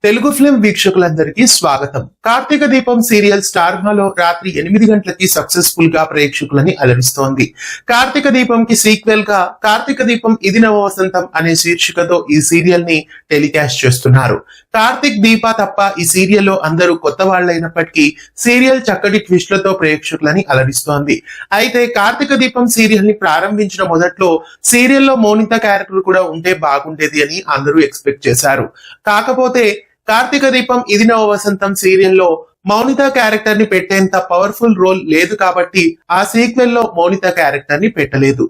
Telugu film వీక్షకులందరికీ స్వాగతం. కార్తీక దీపం సీరియల్ స్టార్ మాలో రాత్రి 8 గంటలకి సక్సెస్ఫుల్ గా ప్రేక్షకులని అలరిస్తోంది. కార్తీక దీపం కి సీక్వెల్ గా కార్తీక దీపం ఇది నవ వసంతం అనే శీర్షికతో ఈ సీరియల్ ని టెలికాస్ట్ చేస్తున్నారు. కార్తీక్ దీప తప్ప ఈ సీరియల్లో అందరూ కొత్త వాళ్లైనప్పటికీ సీరియల్ చక్కటి ట్విస్ట్లతో ప్రేక్షకులని అలరిస్తోంది. అయితే కార్తీక దీపం సీరియల్ ని ప్రారంభించిన మొదట్లో సీరియల్లో మోనిత క్యారెక్టర్ కూడా ఉంటే బాగుండేది అని అందరూ ఎక్స్పెక్ట్ చేశారు. కాకపోతే కార్తీక దీపం ఇది నవ వసంతం సీరియల్లో మౌనిత క్యారెక్టర్ ని పెట్టేంత పవర్ఫుల్ రోల్ లేదు కాబట్టి ఆ సీక్వెల్ లో మౌనిత క్యారెక్టర్ ని పెట్టలేదు.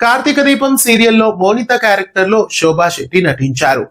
కార్తీక దీపం సీరియల్లో మౌనిత క్యారెక్టర్ లో శోభా శెట్టి నటించారు.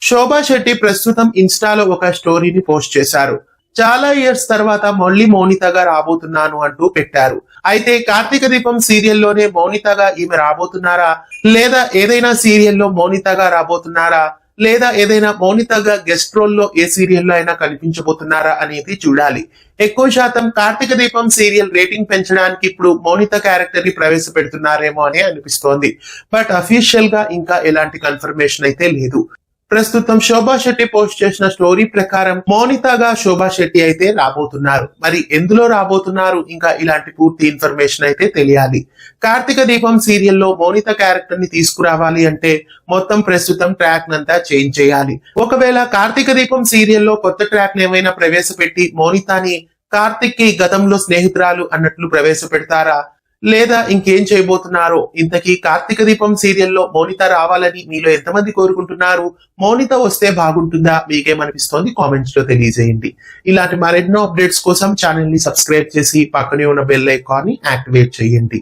శోభా శెట్టి ప్రస్తుతం ఇన్స్టాలో ఒక స్టోరీని పోస్ట్ చేశారు. చాలా ఇయర్స్ తర్వాత మళ్ళీ మౌనితగా రాబోతున్నాను అంటూ పెట్టారు. అయితే కార్తీక దీపం సీరియల్లోనే మౌనితగా ఈమె రాబోతున్నారా, లేదా ఏదైనా సీరియల్లో మౌనితగా రాబోతున్నారా, లేదా ఏదైనా మౌనితగా గెస్ట్ రోల్ లో ఏ సీరియల్లో అయినా కనిపించబోతున్నారా అనేది చూడాలి. ఎక్కువ శాతం కార్తీక దీపం సీరియల్ రేటింగ్ పెంచడానికి ఇప్పుడు మౌనిత క్యారెక్టర్ ని ప్రవేశపెడుతున్నారేమో అని అనిపిస్తోంది. బట్ అఫీషియల్ గా ఇంకా ఎలాంటి కన్ఫర్మేషన్ అయితే లేదు. ప్రస్తుతం శోభా శెట్టి పోస్ట్ చేసిన స్టోరీ ప్రకారం మౌనితగా శోభా శెట్టి అయితే రాబోతున్నారు. మరి ఎందులో రాబోతున్నారు, ఇంకా ఇలాంటి పూర్తి ఇన్ఫర్మేషన్ అయితే తెలియాలి. కార్తీక దీపం సీరియల్లో మౌనిత క్యారెక్టర్ ని తీసుకురావాలి అంటే మొత్తం ప్రస్తుతం ట్రాక్ నంతా చేంజ్ చేయాలి. ఒకవేళ కార్తీక దీపం సీరియల్లో కొత్త ట్రాక్ ఏమైనా ప్రవేశపెట్టి మౌనితని కార్తీక్ కి గతంలో స్నేహితురాలు అన్నట్లు ప్రవేశపెడతారా, లేదా ఇంకేం చేయబోతున్నారో. ఇంతకీ కార్తీక దీపం సీరియల్లో మౌనిత రావాలని మీలో ఎంతమంది కోరుకుంటున్నారు? మౌనిత వస్తే బాగుంటుందా? మీకేమనిపిస్తోంది? కామెంట్స్ లో తెలియజేయండి. ఇలాంటి మరెన్నో అప్డేట్స్ కోసం ఛానల్ ని సబ్స్క్రైబ్ చేసి పక్కనే ఉన్న బెల్ ఐకాన్ ని యాక్టివేట్ చేయండి.